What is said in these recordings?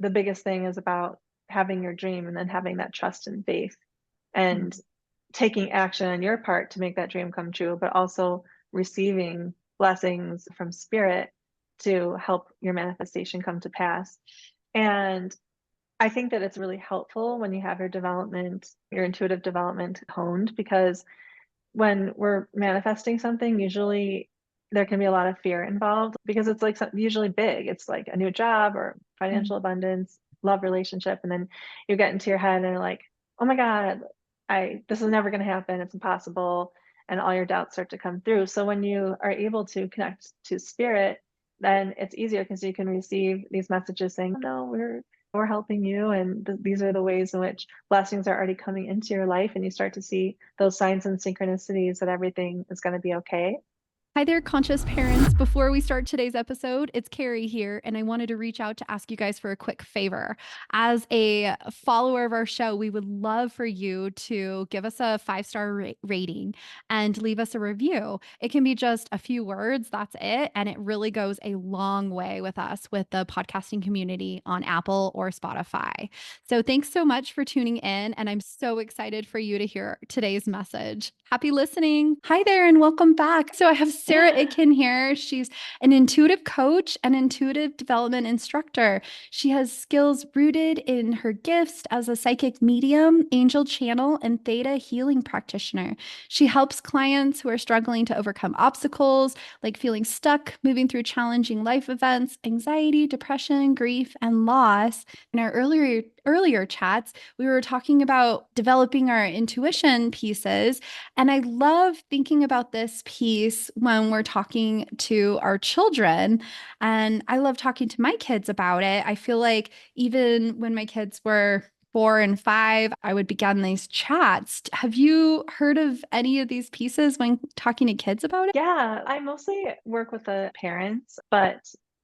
the biggest thing is about having your dream and then having that trust and faith and taking action on your part to make that dream come true, but also receiving blessings from spirit to help your manifestation come to pass. And I think that it's really helpful when you have your intuitive development honed, because when we're manifesting something, usually there can be a lot of fear involved because it's like usually big. It's like a new job or financial abundance, love relationship. And then you get into your head and you're like, oh my God, this is never going to happen. It's impossible. And all your doubts start to come through. So when you are able to connect to spirit, then it's easier because you can receive these messages saying, no, we're helping you. And these are the ways in which blessings are already coming into your life. And you start to see those signs and synchronicities that everything is going to be okay. Hi there, conscious parents. Before we start today's episode, it's Carrie here, and I wanted to reach out to ask you guys for a quick favor. As a follower of our show, we would love for you to give us a 5-star rating and leave us a review. It can be just a few words, that's it. And it really goes a long way with us, with the podcasting community on Apple or Spotify. So thanks so much for tuning in, and I'm so excited for you to hear today's message. Happy listening. Hi there, and welcome back. So I have Sarah Itkin here. She's an intuitive coach and intuitive development instructor. She has skills rooted in her gifts as a psychic medium, angel channel, and theta healing practitioner. She helps clients who are struggling to overcome obstacles like feeling stuck, moving through challenging life events, anxiety, depression, grief, and loss. In our earlier chats, we were talking about developing our intuition pieces. And I love thinking about this piece when we're talking to our children. And I love talking to my kids about it. I feel like even when my kids were 4 and 5, I would begin these chats. Have you heard of any of these pieces when talking to kids about it? Yeah, I mostly work with the parents, but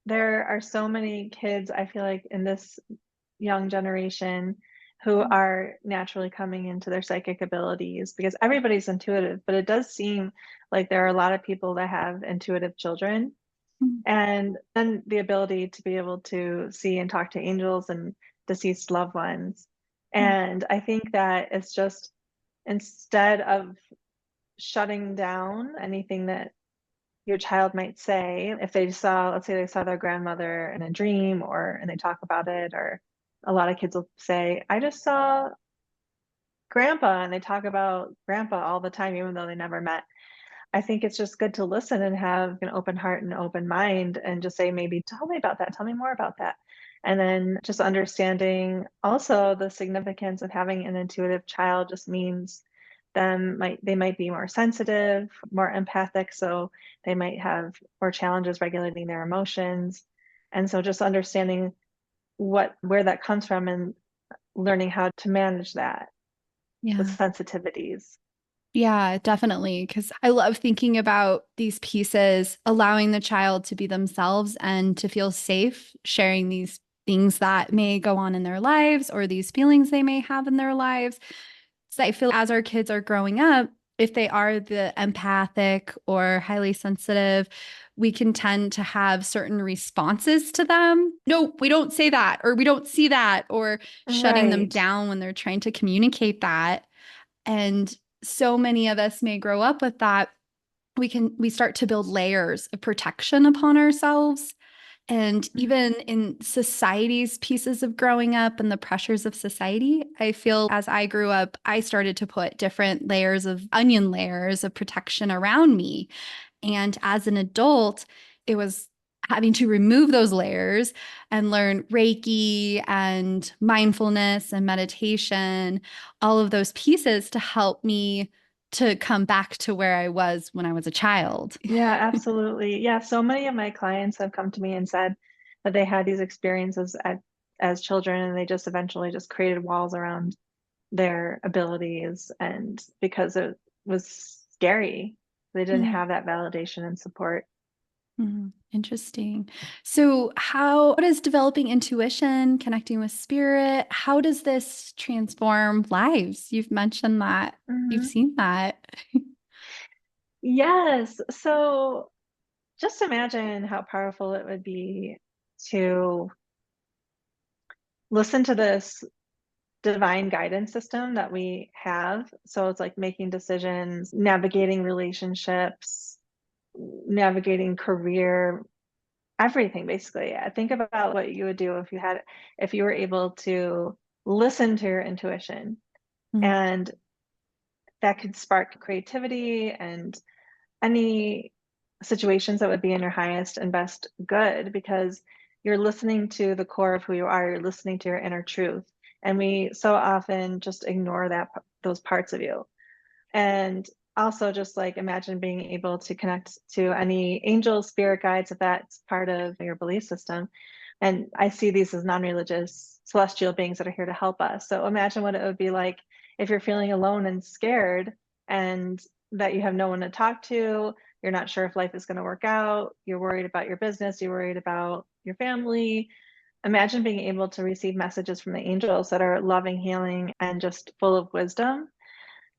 there are so many kids, I feel like, in this young generation who are naturally coming into their psychic abilities because everybody's intuitive, but it does seem like there are a lot of people that have intuitive children. And then the ability to be able to see and talk to angels and deceased loved ones. And I think that it's just instead of shutting down anything that your child might say, if let's say they saw their grandmother in a dream and they talk about it, or a lot of kids will say, I just saw grandpa, and they talk about grandpa all the time, even though they never met. I think it's just good to listen and have an open heart and open mind and just say, maybe tell me about that. Tell me more about that. And then just understanding also the significance of having an intuitive child just means they might be more sensitive, more empathic. So they might have more challenges regulating their emotions. And so just understanding where that comes from and learning how to manage that with Yeah. sensitivities. Yeah, definitely. Because I love thinking about these pieces, allowing the child to be themselves and to feel safe sharing these things that may go on in their lives or these feelings they may have in their lives. So I feel as our kids are growing up, if they are the empathic or highly sensitive, we can tend to have certain responses to them. No, we don't say that, or we don't see that, or shutting them Right. down when they're trying to communicate that. And so many of us may grow up with that. We start to build layers of protection upon ourselves. And even in society's pieces of growing up and the pressures of society, I feel as I grew up, I started to put different onion layers of protection around me. And as an adult, it was having to remove those layers and learn Reiki and mindfulness and meditation, all of those pieces to help me to come back to where I was when I was a child. Yeah, absolutely. Yeah, so many of my clients have come to me and said that they had these experiences as children, and they just eventually just created walls around their abilities, and because it was scary, they didn't Yeah. have that validation and support. Interesting. So, how does developing intuition, connecting with spirit, how does this transform lives? You've mentioned that. You've Mhm. seen that. Yes. So just imagine how powerful it would be to listen to this divine guidance system that we have. So it's like making decisions, navigating relationships, navigating career, everything basically. Think about what you would do if you were able to listen to your intuition, Mm, and that could spark creativity and any situations that would be in your highest and best good, because you're listening to the core of who you are, you're listening to your inner truth. And we so often just ignore those parts of you. And also just like imagine being able to connect to any angels, spirit guides, if that's part of your belief system. And I see these as non-religious celestial beings that are here to help us. So imagine what it would be like if you're feeling alone and scared, and that you have no one to talk to, you're not sure if life is going to work out, you're worried about your business, you're worried about your family. Imagine being able to receive messages from the angels that are loving, healing, and just full of wisdom,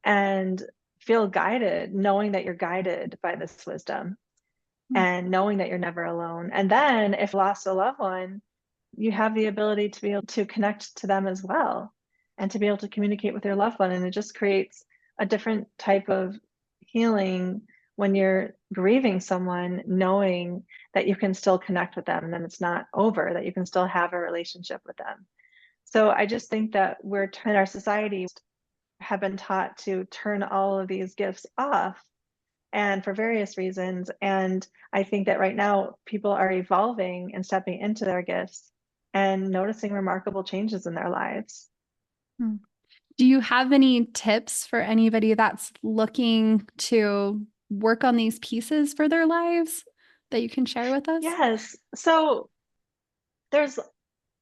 and feel guided, knowing that you're guided by this wisdom, mm, and knowing that you're never alone. And then if you lost a loved one, you have the ability to be able to connect to them as well, and to be able to communicate with your loved one. And it just creates a different type of healing when you're grieving someone, knowing that you can still connect with them and then it's not over, that you can still have a relationship with them. So I just think that we're in our society have been taught to turn all of these gifts off, and for various reasons. And I think that right now people are evolving and stepping into their gifts and noticing remarkable changes in their lives. mm. Do you have any tips for anybody that's looking to work on these pieces for their lives that you can share with us? Yes. So there's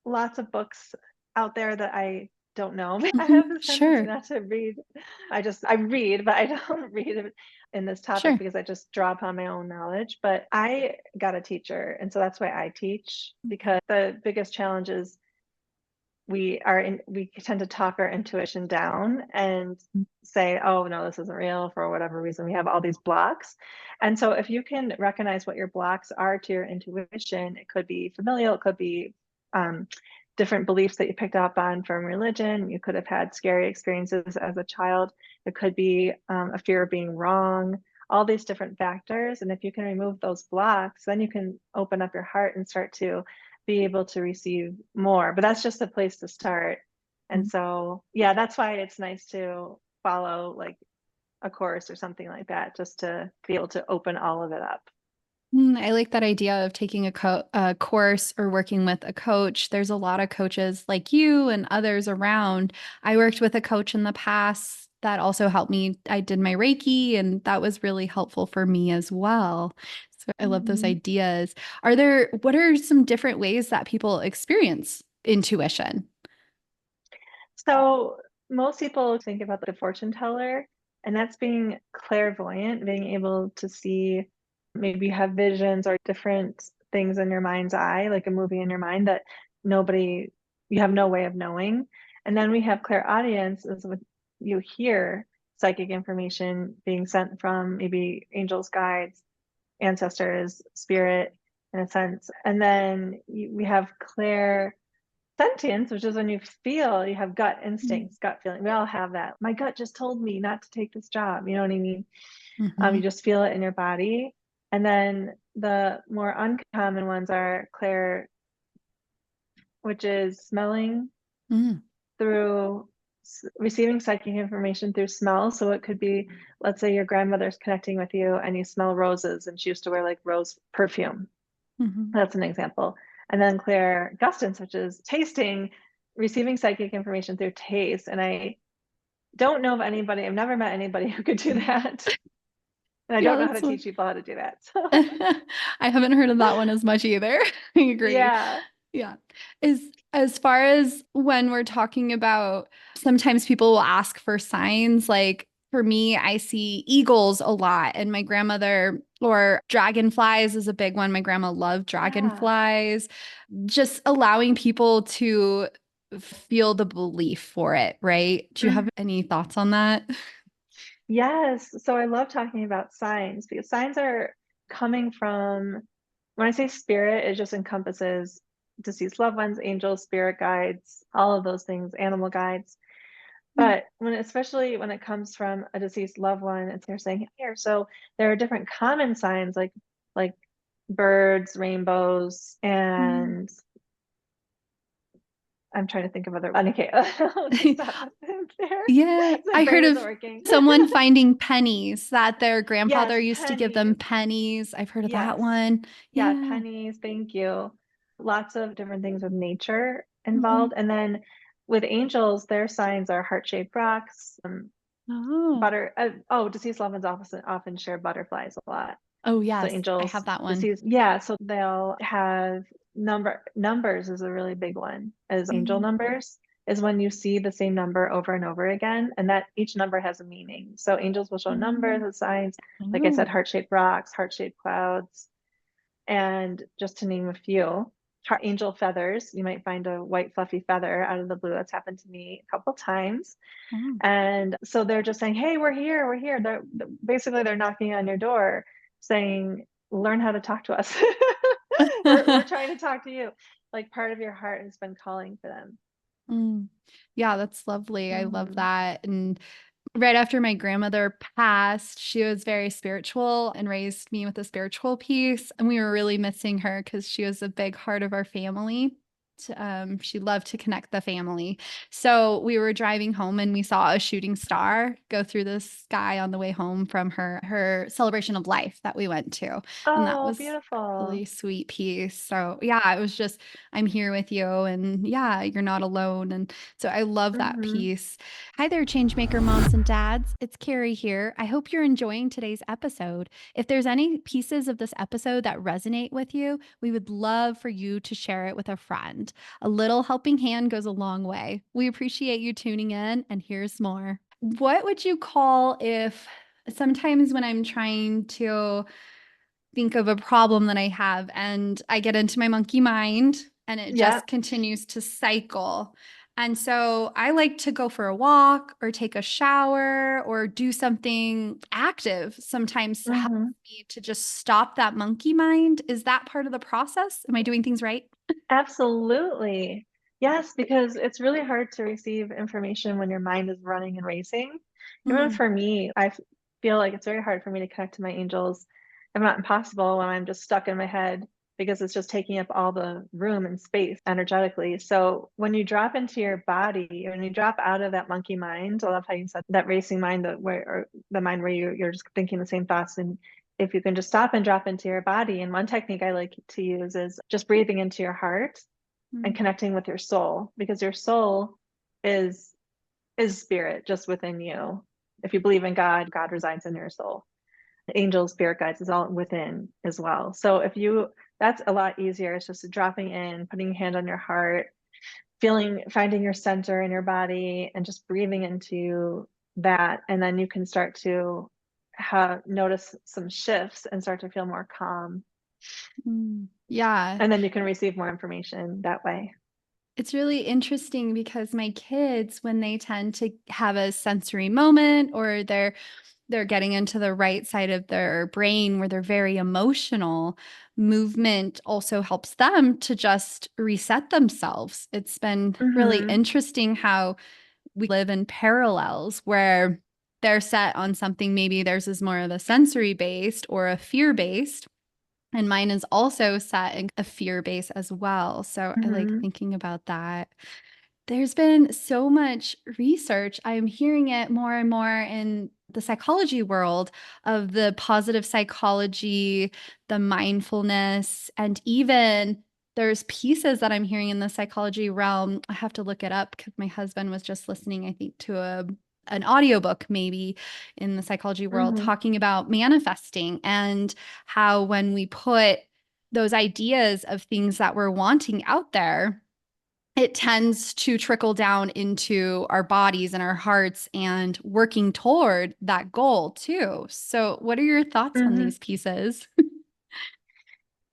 lots of books out there that I don't know. I Mhm. have this tendency Sure, not to read. I read, but I don't read in this topic sure. because I just draw upon my own knowledge. But I got a teacher, and so that's why I teach, because the biggest challenge is we tend to talk our intuition down and say, oh no, this isn't real, for whatever reason. We have all these blocks. And so if you can recognize what your blocks are to your intuition, it could be familial, it could be different beliefs that you picked up on from religion, you could have had scary experiences as a child, it could be a fear of being wrong, all these different factors. And if you can remove those blocks, then you can open up your heart and start to be able to receive more. But that's just a place to start. And so, yeah, that's why it's nice to follow like a course or something like that, just to be able to open all of it up. I like that idea of taking a course or working with a coach. There's a lot of coaches like you and others around. I worked with a coach in the past that also helped me. I did my Reiki, and that was really helpful for me as well. So I love those Mhm. ideas. What are some different ways that people experience intuition? So most people think about the fortune teller, and that's being clairvoyant, being able to see, maybe you have visions or different things in your mind's eye, like a movie in your mind that nobody, you have no way of knowing. And then we have clairaudience, is when you hear psychic information being sent from maybe angels, guides, ancestors, spirit, in a sense. And then we have clair sentience, which is when you feel, you have gut instincts, gut feeling. We all have that. My gut just told me not to take this job. You know what I mean? You Mm-hmm. just feel it in your body. And then the more uncommon ones are clair, which is smelling Mm-hmm. through receiving psychic information through smell. So it could be, let's say your grandmother's connecting with you and you smell roses and she used to wear like rose perfume. Mm-hmm. That's an example. And then clairgustance, which is tasting, receiving psychic information through taste. And I don't know of anybody, I've never met anybody who could do that. And I Yeah, don't know how to that's teach people how to do that. So I haven't heard of that one as much either. I agree. yeah. Yeah. As far as when we're talking about, sometimes people will ask for signs. Like for me, I see eagles a lot, and my grandmother, or dragonflies is a big one. My grandma loved Yeah. dragonflies. Just allowing people to feel the belief for it, right? Do you have Mhm. any thoughts on that? Yes. So I love talking about signs, because signs are coming from, when I say spirit, it just encompasses deceased loved ones, angels, spirit guides, all of those things, animal guides. Mm, But especially when it comes from a deceased loved one, and they're saying here, so there are different common signs like birds, rainbows, mm. and I'm trying to think of other. Okay, I'll just stop there. Yeah, My I heard brain of isn't working. someone finding pennies that their grandfather Yes, used to give them pennies. pennies. I've heard of that Yes. one. Yeah, Yeah. pennies. Thank you. Lots of different things with nature involved. Mhm. And then with angels, their signs are heart-shaped rocks, Oh. butter. Deceased loved ones often share butterflies a lot. Oh, So yes, I angels, have that one. deceased, yeah. So they'll have numbers is a really big one. As angel Mm, numbers is when you see the same number over and over again, and that each number has a meaning. So angels will show numbers mm. and signs. Like I said, Oh. heart-shaped rocks, heart-shaped clouds, and just to name a few. Angel feathers. You might find a white fluffy feather out of the blue. That's happened to me a couple times. Oh. And so they're just saying, hey, we're here, we're here. They're knocking on your door saying, learn how to talk to us. We're trying to talk to you. Like part of your heart has been calling for them. Mm. Yeah, that's lovely. I love Hmm. that. And right after my grandmother passed, she was very spiritual and raised me with a spiritual piece. And we were really missing her because she was a big part of our family. She loved to connect the family. So we were driving home and we saw a shooting star go through the sky on the way home from her celebration of life that we went to. And that Oh, was a beautiful. really sweet piece. So yeah, it was just, I'm here with you. And yeah, you're not alone. And so I love that Hmm. piece. Hi there, Changemaker moms and dads. It's Carrie here. I hope you're enjoying today's episode. If there's any pieces of this episode that resonate with you, we would love for you to share it with a friend. A little helping hand goes a long way. We appreciate you tuning in, and here's more. What would you call if sometimes when I'm trying to think of a problem that I have and I get into my monkey mind and it Yep. just continues to cycle. And so I like to go for a walk or take a shower or do something active sometimes to help Hmm. me to just stop that monkey mind. Is that part of the process? Am I doing things right? Absolutely. Yes, because it's really hard to receive information when your mind is running and racing. Even Mm, for me, feel like it's very hard for me to connect to my angels, if not impossible, when I'm just stuck in my head because it's just taking up all the room and space energetically. So when you drop into your body, when you drop out of that monkey mind, I love how you said that racing mind, or the mind where you're just thinking the same thoughts, and if you can just stop and drop into your body. And one technique I like to use is just breathing into your heart and mm, connecting with your soul, because your soul is is spirit just within you. If you believe in God, God resides in your soul. Angels, spirit guides is all within as well. So if you that's a lot easier. It's just dropping in, putting your hand on your heart, finding your center in your body and just breathing into that. And then you can start to notice some shifts and start to feel more calm. Yeah. And then you can receive more information that way. It's really interesting because my kids, when they tend to have a sensory moment or they're getting into the right side of their brain where they're very emotional, movement also helps them to just reset themselves. It's been really Hmm. interesting how we live in parallels where they're set on something, maybe theirs is more of a sensory based or a fear based. And mine is also set in a fear base as well. So I like Hmm. thinking about that. There's been so much research. I'm hearing it more and more in the psychology world of the positive psychology, the mindfulness, and even there's pieces that I'm hearing in the psychology realm. I have to look it up because my husband was just listening, I think, to an audiobook maybe in the psychology world Hmm. talking about manifesting and how when we put those ideas of things that we're wanting out there, it tends to trickle down into our bodies and our hearts and working toward that goal too. So, what are your thoughts on Hmm. these pieces?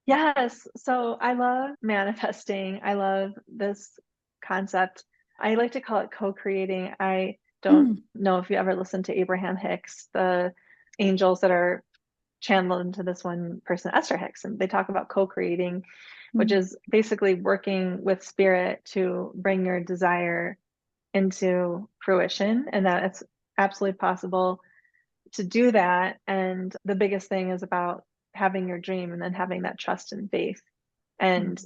Yes. So I love manifesting. I love this concept. I like to call it co-creating. I don't Mm, know if you ever listened to Abraham Hicks, the angels that are channeled into this one person, Esther Hicks, and they talk about co-creating. which Mm. is basically working with spirit to bring your desire into fruition, and that it's absolutely possible to do that. And the biggest thing is about having your dream and then having that trust and faith and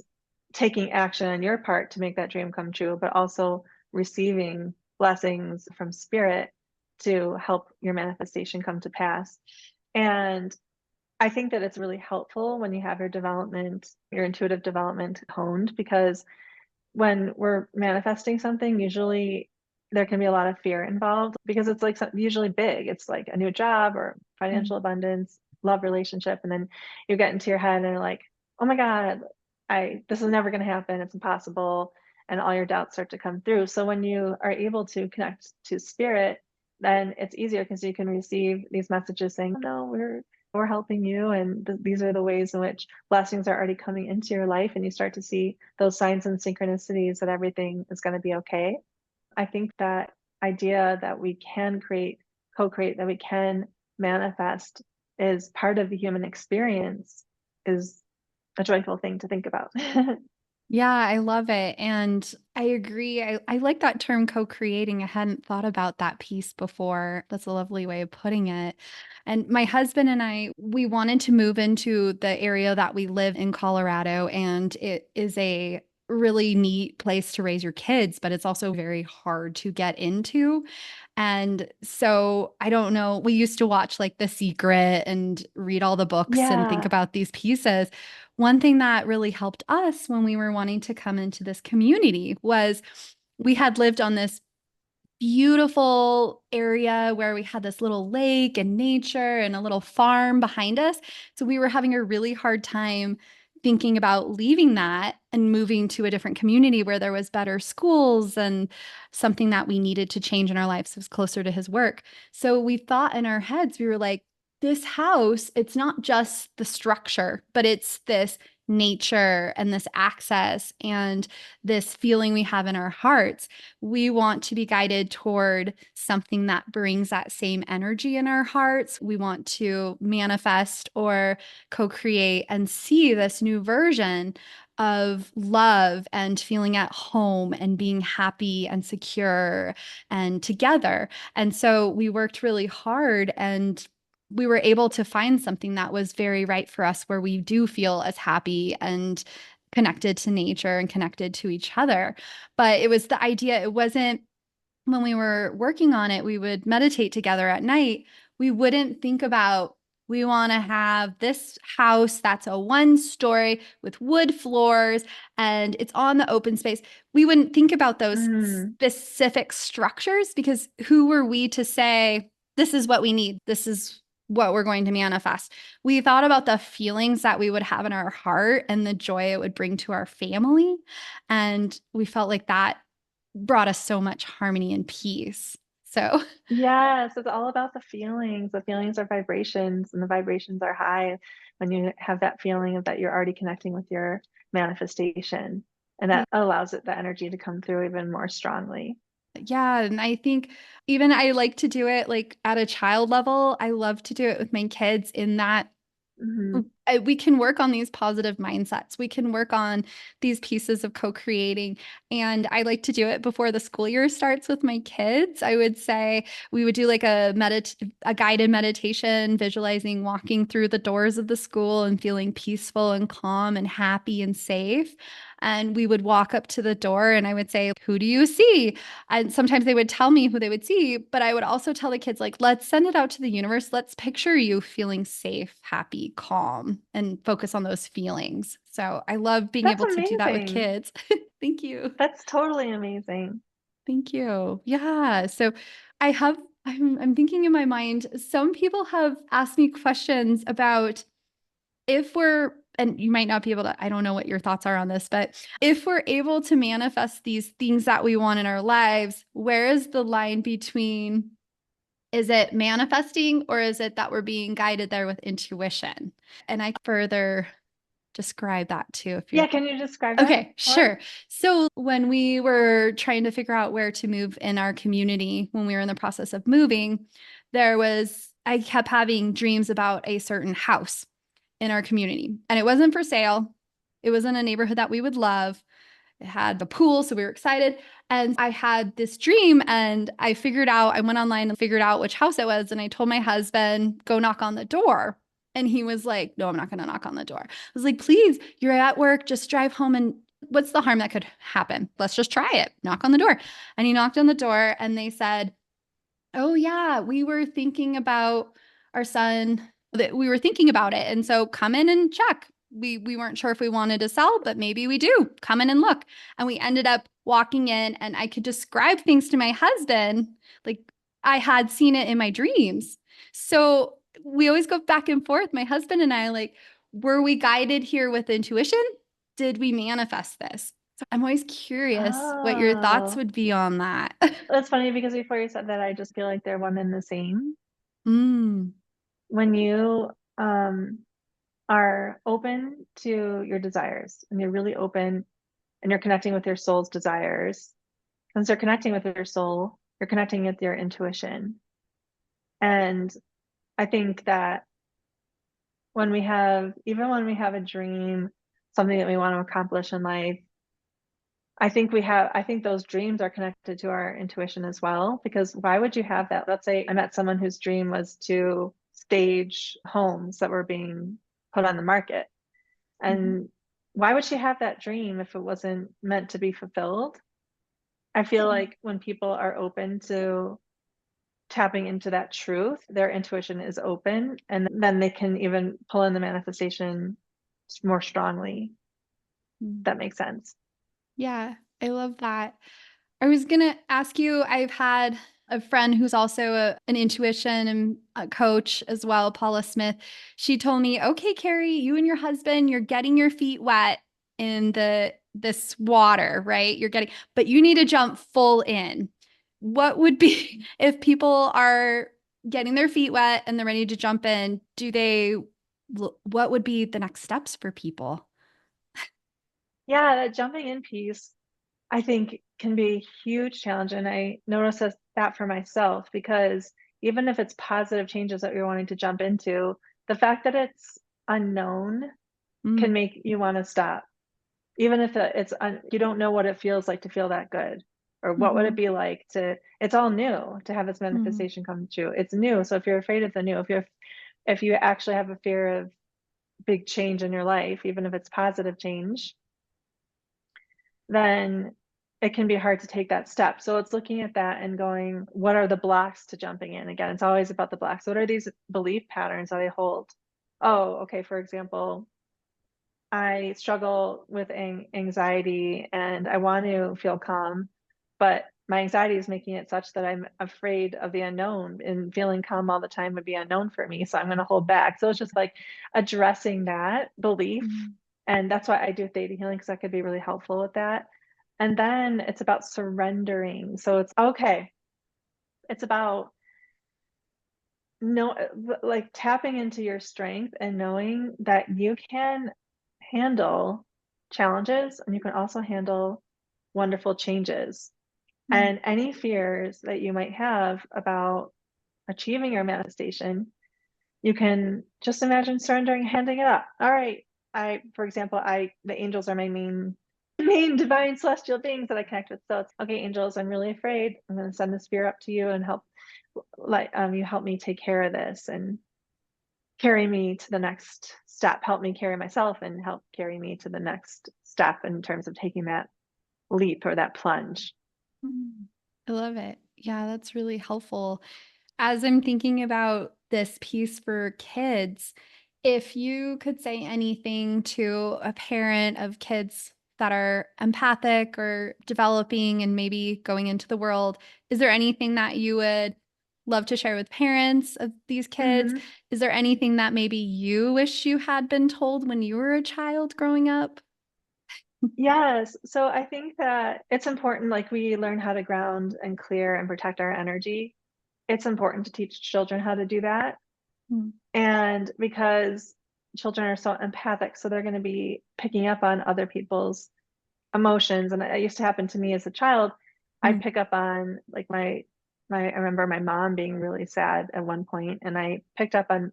taking action on your part to make that dream come true, but also receiving blessings from spirit to help your manifestation come to pass. And I think that it's really helpful when you have your development, your intuitive development honed, because when we're manifesting something, usually there can be a lot of fear involved because it's like usually big. It's like a new job or financial abundance, love relationship, and then you get into your head and you're like, "Oh my God, I this is never going to happen. It's impossible." And all your doubts start to come through. So when you are able to connect to spirit, then it's easier because you can receive these messages saying, "No, we're helping you, and these are the ways in which blessings are already coming into your life," and you start to see those signs and synchronicities that everything is going to be okay. I think that idea that we can create, co-create, that we can manifest is part of the human experience is a joyful thing to think about. Yeah, I love it. And I agree. I like that term co-creating. I hadn't thought about that piece before. That's a lovely way of putting it. And my husband and I, we wanted to move into the area that we live in Colorado, and it is a really neat place to raise your kids, but it's also very hard to get into. And so I don't know, we used to watch like The Secret and read all the books and think Yeah. about these pieces. One thing that really helped us when we were wanting to come into this community was we had lived on this beautiful area where we had this little lake and nature and a little farm behind us. So we were having a really hard time thinking about leaving that and moving to a different community where there was better schools and something that we needed to change in our lives was closer to his work. So we thought in our heads, we were like, this house, it's not just the structure, but it's this nature and this access and this feeling we have in our hearts. We want to be guided toward something that brings that same energy in our hearts. We want to manifest or co create and see this new version of love and feeling at home and being happy and secure and together. And so we worked really hard and we were able to find something that was very right for us where we do feel as happy and connected to nature and connected to each other. But it was the idea, it wasn't when we were working on it, we would meditate together at night. We wouldn't think about, we want to have this house that's a 1 story with wood floors and it's on the open space. We wouldn't think about those Mm. specific structures because who were we to say, this is what we need? This is what we're going to manifest. We thought about the feelings that we would have in our heart and the joy it would bring to our family. And we felt like that brought us so much harmony and peace. So, Yes, it's all about the feelings. The feelings are vibrations, and the vibrations are high when you have that feeling of that you're already connecting with your manifestation. And yeah. that allows it the energy to come through even more strongly. Yeah, and I think even I like to do it like at a child level. I love to do it with my kids in that Hmm. we can work on these positive mindsets. We can work on these pieces of co-creating. And I like to do it before the school year starts with my kids. I would say we would do like a guided meditation, visualizing walking through the doors of the school and feeling peaceful and calm and happy and safe. And we would walk up to the door and I would say, "Who do you see?" And sometimes they would tell me who they would see, but I would also tell the kids, like, let's send it out to the universe. Let's picture you feeling safe, happy, calm, and focus on those feelings. So I love being That's able to do that with amazing. kids. Thank you. That's totally amazing. Thank you. Yeah. So I have, I'm thinking in my mind, some people have asked me questions about if we're, and you might not be able to, I don't know what your thoughts are on this, but if we're able to manifest these things that we want in our lives, where is the line between, is it manifesting or is it that we're being guided there with intuition? And I further describe that too if you're Yeah, can you describe that okay, more? sure. So when we were trying to figure out where to move in our community, when we were in the process of moving, I kept having dreams about a certain house in our community and it wasn't for sale. It was in a neighborhood that we would love. It had the pool, so we were excited. And I had this dream, and I went online and figured out which house it was. And I told my husband, go knock on the door. And he was like, no, I'm not going to knock on the door. I was like, please, you're at work. Just drive home. And what's the harm that could happen? Let's just try it. Knock on the door. And he knocked on the door, and they said, oh, yeah, we were thinking about our son, that we were thinking about it. And so come in and check. We weren't sure if we wanted to sell, but maybe we do. Come in and look. And we ended up walking in, and I could describe things to my husband like I had seen it in my dreams. So we always go back and forth, my husband and I, like, were we guided here with intuition? Did we manifest this? So I'm always curious what your thoughts Oh, would be on that. that's funny because before you said that, I just feel like they're one and the same. Mm. When you are open to your desires and you're really open and you're connecting with your soul's desires, since you're connecting with your soul, you're connecting with your intuition. And I think that even when we have a dream, something that we want to accomplish in life, I think those dreams are connected to our intuition as well, because why would you have that? Let's say I met someone whose dream was to stage homes that were being put on the market. Mhm. And why would she have that dream if it wasn't meant to be fulfilled? I feel like when people are open to tapping into that truth, their intuition is open, and then they can even pull in the manifestation more strongly. Mm. That makes sense. Yeah, I love that. I was going to ask you, I've had a friend who's also an intuition and a coach as well, Paula Smith. She told me, okay, Carrie, you and your husband, you're getting your feet wet in this water, right? But you need to jump full in. What would be if people are getting their feet wet and they're ready to jump in? What would be the next steps for people? Yeah, that jumping in piece, I think, can be a huge challenge. And I notice that for myself, because even if it's positive changes that you're wanting to jump into, the fact that it's unknown Mm, can make you want to stop. Even if you don't know what it feels like to feel that good, or what would it mhm, be like it's all new to have this mm, manifestation come true. It's new. So if you're afraid of the new, if you actually have a fear of big change in your life, even if it's positive change, then it can be hard to take that step. So it's looking at that and going, what are the blocks to jumping in? Again, it's always about the blocks. What are these belief patterns that I hold? Oh, okay. For example, I struggle with anxiety and I want to feel calm, but my anxiety is making it such that I'm afraid of the unknown, and feeling calm all the time would be unknown for me. So I'm going to hold back. So it's just like addressing that belief. mm, And that's why I do theta healing, because that could be really helpful with that. And then it's about surrendering. So it's okay. It's about no, like tapping into your strength and knowing that you can handle challenges and you can also handle wonderful changes. mm, And any fears that you might have about achieving your manifestation, you can just imagine surrendering, handing it up. All right. For example, the angels are my main divine celestial beings that I connect with. So it's okay, angels, I'm really afraid. I'm going to send this fear up to you and you help me take care of this and carry me to the next step, help me carry myself and help carry me to the next step in terms of taking that leap or that plunge. mm. I love it. Yeah, that's really helpful. As I'm thinking about this piece for kids, if you could say anything to a parent of kids that are empathic or developing and maybe going into the world, is there anything that you would love to share with parents of these kids? Mhm. Is there anything that maybe you wish you had been told when you were a child growing up? Yes. So I think that it's important, like we learn how to ground and clear and protect our energy. It's important to teach children how to do that. Mm, And because children are so empathic, so they're going to be picking up on other people's emotions. And it used to happen to me as a child. I'd mm, pick up on like I remember my mom being really sad at one point, and I picked up on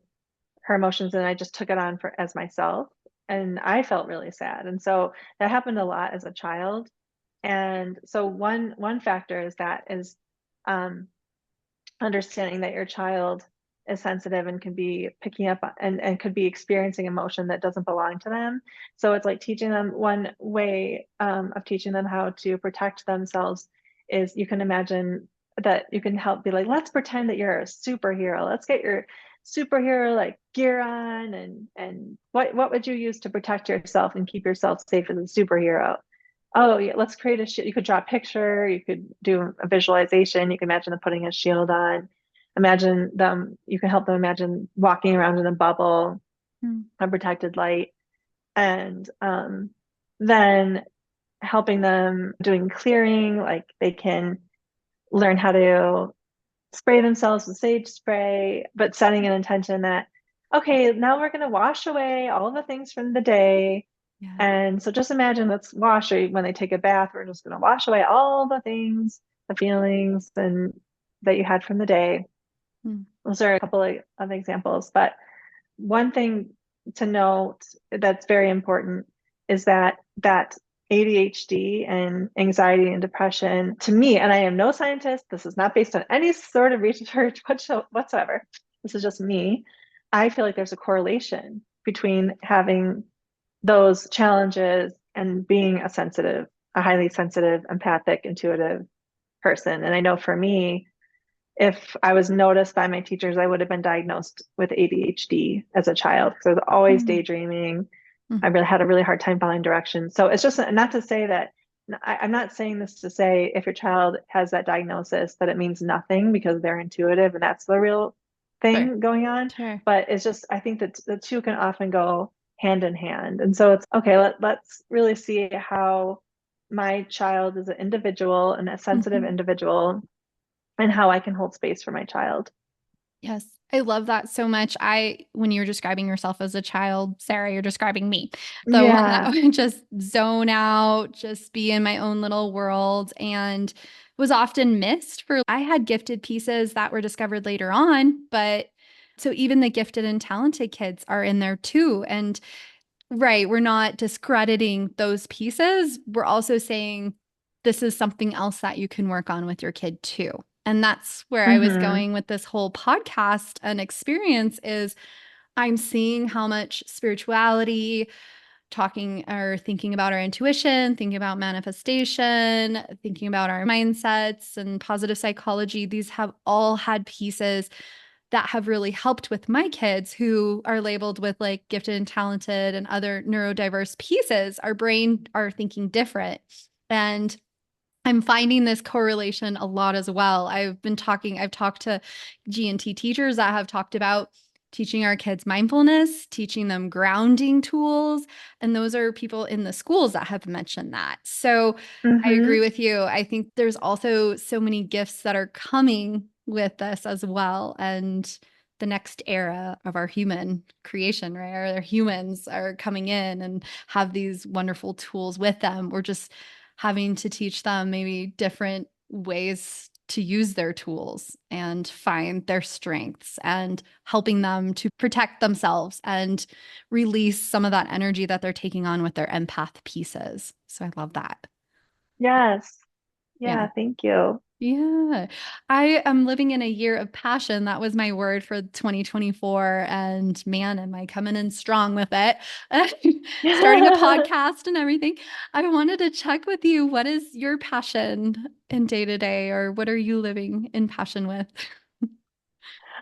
her emotions and I just took it on for as myself. and I felt really sad. And so that happened a lot as a child. And so one factor is um, understanding that your child is sensitive and can be picking up and could be experiencing emotion that doesn't belong to them. So it's like teaching them one way of teaching them how to protect themselves is you can imagine that you can help be like, let's pretend that you're a superhero. Let's get your superhero like gear on and what would you use to protect yourself and keep yourself safe as a superhero? Oh, yeah, let's create a shield. You could draw a picture, you could do a visualization, you can imagine them putting a shield on. Imagine them, you can help them imagine walking around in a bubble, Mm. a protected light, and then helping them doing clearing, like they can learn how to spray themselves with sage spray, but setting an intention that, okay, now we're going to wash away all the things from the day. Yeah. And so just imagine let's wash, or when they take a bath, we're just going to wash away all the things, the feelings and that you had from the day. Mm. Those are a couple of examples. But one thing to note that's very important is that ADHD and anxiety and depression, to me, and I am no scientist, this is not based on any sort of research whatsoever. This is just me. I feel like there's a correlation between having those challenges and being a highly sensitive, empathic, intuitive person. And I know for me, if I was noticed by my teachers, I would have been diagnosed with ADHD as a child because I was always Mm. daydreaming. I Mhm. really had a really hard time following directions. So it's just not to say that I'm not saying this to say if your child has that diagnosis that it means nothing because they're intuitive and that's the real Sure. thing going on. Sure. But it's just, I think that the two can often go hand in hand. And so it's okay, let's really see how my child is an individual and a sensitive Mhm. individual and how I can hold space for my child. Yes. I love that so much. When you're describing yourself as a child, Sarah, you're describing me. The one that Yeah. would just zone out, just be in my own little world and was often missed for I had gifted pieces that were discovered later on, but so even the gifted and talented kids are in there too. And right, we're not discrediting those pieces. We're also saying this is something else that you can work on with your kid too. And that's where I was Mm-hmm. going with this whole podcast and experience is I'm seeing how much spirituality, talking or thinking about our intuition, thinking about manifestation, thinking about our mindsets and positive psychology, these have all had pieces that have really helped with my kids who are labeled with like gifted and talented and other neurodiverse pieces. Our brain are thinking different. And I'm finding this correlation a lot as well. I've talked to G&T teachers that have talked about teaching our kids mindfulness, teaching them grounding tools. And those are people in the schools that have mentioned that. So I Mm-hmm. agree with you. I think there's also so many gifts that are coming with this as well. And the next era of our human creation, right? Our humans are coming in and have these wonderful tools with them. We're just having to teach them maybe different ways to use their tools and find their strengths and helping them to protect themselves and release some of that energy that they're taking on with their empath pieces. So I love that. Yes. Yeah. Yeah, thank you. Yeah. I am living in a year of passion. That was my word for 2024. And man, am I coming in strong with it. Starting a podcast and everything. I wanted to check with you. What is your passion in day to day, or what are you living in passion with?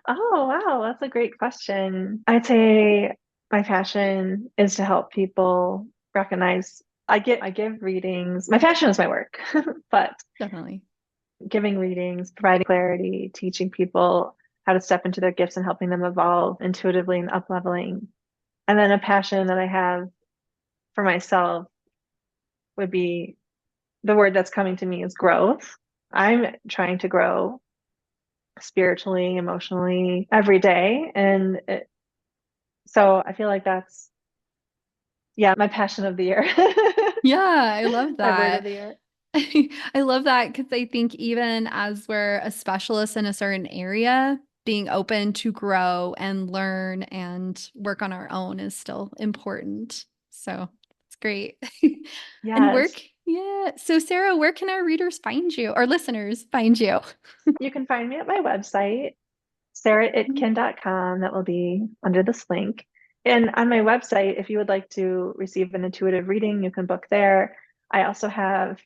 Oh, wow, that's a great question. I'd say my passion is to help people recognize I give readings. My passion is my work, but Definitely. giving readings, providing clarity, teaching people how to step into their gifts and helping them evolve intuitively and up leveling. And then a passion that I have for myself would be the word that's coming to me is growth. I'm trying to grow spiritually, emotionally every day. So I feel like that's, yeah, my passion of the year. Yeah, I love My word of that. the year. I love that because I think even as we're a specialist in a certain area, being open to grow and learn and work on our own is still important. So it's great. And Yes. yeah. So Sarah, where can our readers find you or listeners find you? You can find me at my website, sarahitkin.com. That will be under this link. And on my website, if you would like to receive an intuitive reading, you can book there. I also have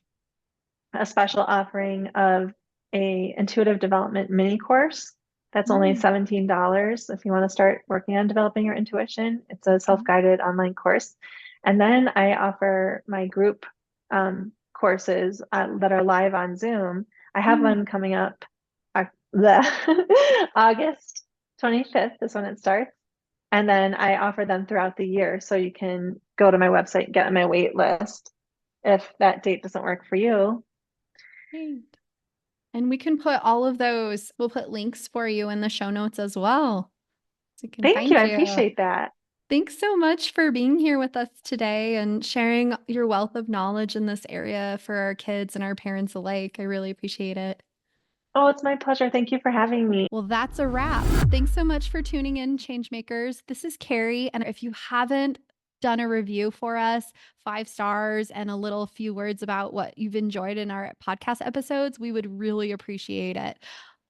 a special offering of a intuitive development mini course that's only Mm, $17 if you want to start working on developing your intuition. It's a mm, self-guided online course. And then I offer my group courses that are live on Zoom. I have mm. one coming up the August 25th is when it starts. And then I offer them throughout the year. So you can go to my website and get on my wait list if that date doesn't work for you. Great. And we can put all of those, we'll put links for you in the show notes as well. So you can Thank you. find I you. appreciate that. Thanks so much for being here with us today and sharing your wealth of knowledge in this area for our kids and our parents alike. I really appreciate it. Oh, it's my pleasure. Thank you for having me. Well, that's a wrap. Thanks so much for tuning in, Changemakers. This is Carrie. And if you haven't done a review for us, 5 stars and a little few words about what you've enjoyed in our podcast episodes, we would really appreciate it.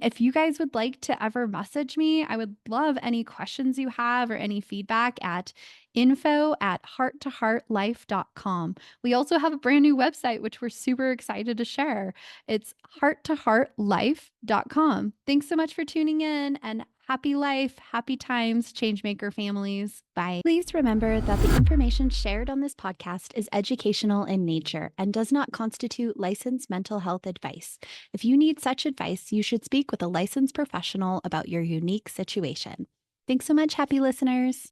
If you guys would like to ever message me, I would love any questions you have or any feedback at info@hearttoheartlife.com. We also have a brand new website, which we're super excited to share. It's hearttoheartlife.com. Thanks so much for tuning in and happy life, happy times, Changemaker families. Bye. Please remember that the information shared on this podcast is educational in nature and does not constitute licensed mental health advice. If you need such advice, you should speak with a licensed professional about your unique situation. Thanks so much, happy listeners.